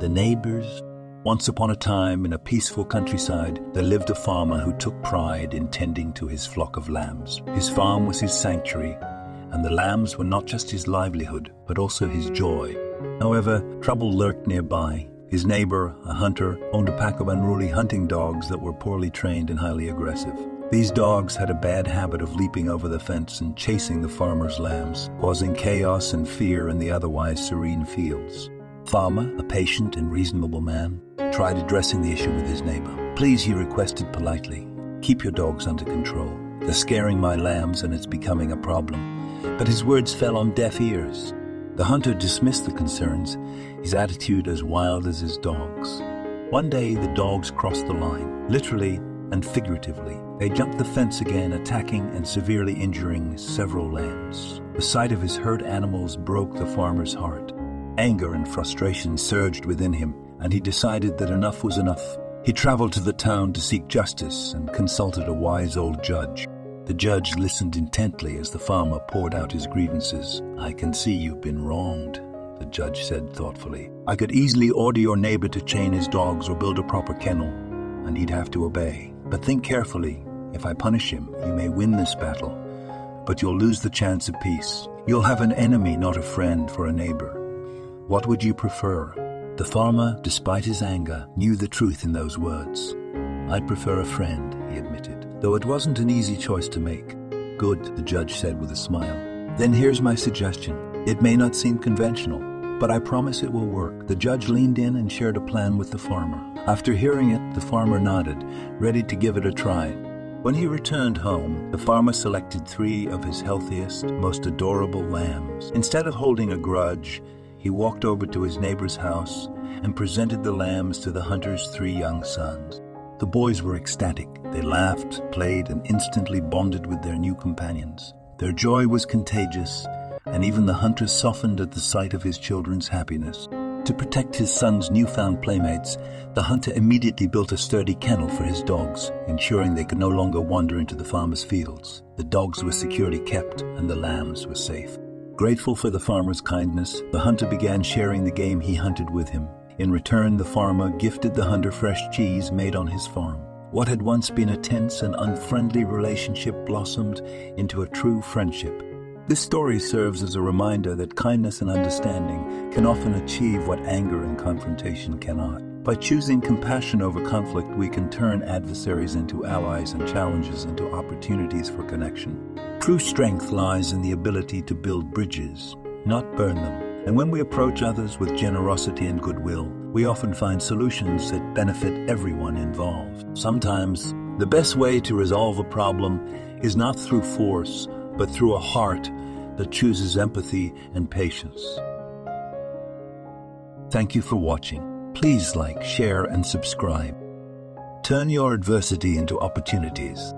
The neighbors. Once upon a time, in a peaceful countryside, there lived a farmer who took pride in tending to his flock of lambs. His farm was his sanctuary, and the lambs were not just his livelihood, but also his joy. However, trouble lurked nearby. His neighbor, a hunter, owned a pack of unruly hunting dogs that were poorly trained and highly aggressive. These dogs had a bad habit of leaping over the fence and chasing the farmer's lambs, causing chaos and fear in the otherwise serene fields. Farmer, a patient and reasonable man, tried addressing the issue with his neighbor. "Please," he requested politely, "keep your dogs under control. They're scaring my lambs and it's becoming a problem." But his words fell on deaf ears. The hunter dismissed the concerns, his attitude as wild as his dogs. One day, the dogs crossed the line, literally and figuratively. They jumped the fence again, attacking and severely injuring several lambs. The sight of his hurt animals broke the farmer's heart. Anger and frustration surged within him, and he decided that enough was enough. He traveled to the town to seek justice and consulted a wise old judge. The judge listened intently as the farmer poured out his grievances. "I can see you've been wronged," the judge said thoughtfully. "I could easily order your neighbor to chain his dogs or build a proper kennel, and he'd have to obey. But think carefully. If I punish him, you may win this battle, but you'll lose the chance of peace. You'll have an enemy, not a friend, for a neighbor. What would you prefer?" The farmer, despite his anger, knew the truth in those words. "I'd prefer a friend," he admitted, though it wasn't an easy choice to make. "Good," the judge said with a smile. "Then here's my suggestion. It may not seem conventional, but I promise it will work." The judge leaned in and shared a plan with the farmer. After hearing it, the farmer nodded, ready to give it a try. When he returned home, the farmer selected 3 of his healthiest, most adorable lambs. Instead of holding a grudge, he walked over to his neighbor's house and presented the lambs to the hunter's 3 young sons. The boys were ecstatic. They laughed, played, and instantly bonded with their new companions. Their joy was contagious, and even the hunter softened at the sight of his children's happiness. To protect his son's newfound playmates, the hunter immediately built a sturdy kennel for his dogs, ensuring they could no longer wander into the farmer's fields. The dogs were securely kept, and the lambs were safe. Grateful for the farmer's kindness, the hunter began sharing the game he hunted with him. In return, the farmer gifted the hunter fresh cheese made on his farm. What had once been a tense and unfriendly relationship blossomed into a true friendship. This story serves as a reminder that kindness and understanding can often achieve what anger and confrontation cannot. By choosing compassion over conflict, we can turn adversaries into allies and challenges into opportunities for connection. True strength lies in the ability to build bridges, not burn them. And when we approach others with generosity and goodwill, we often find solutions that benefit everyone involved. Sometimes, the best way to resolve a problem is not through force, but through a heart that chooses empathy and patience. Thank you for watching. Please like, share, and subscribe. Turn your adversity into opportunities.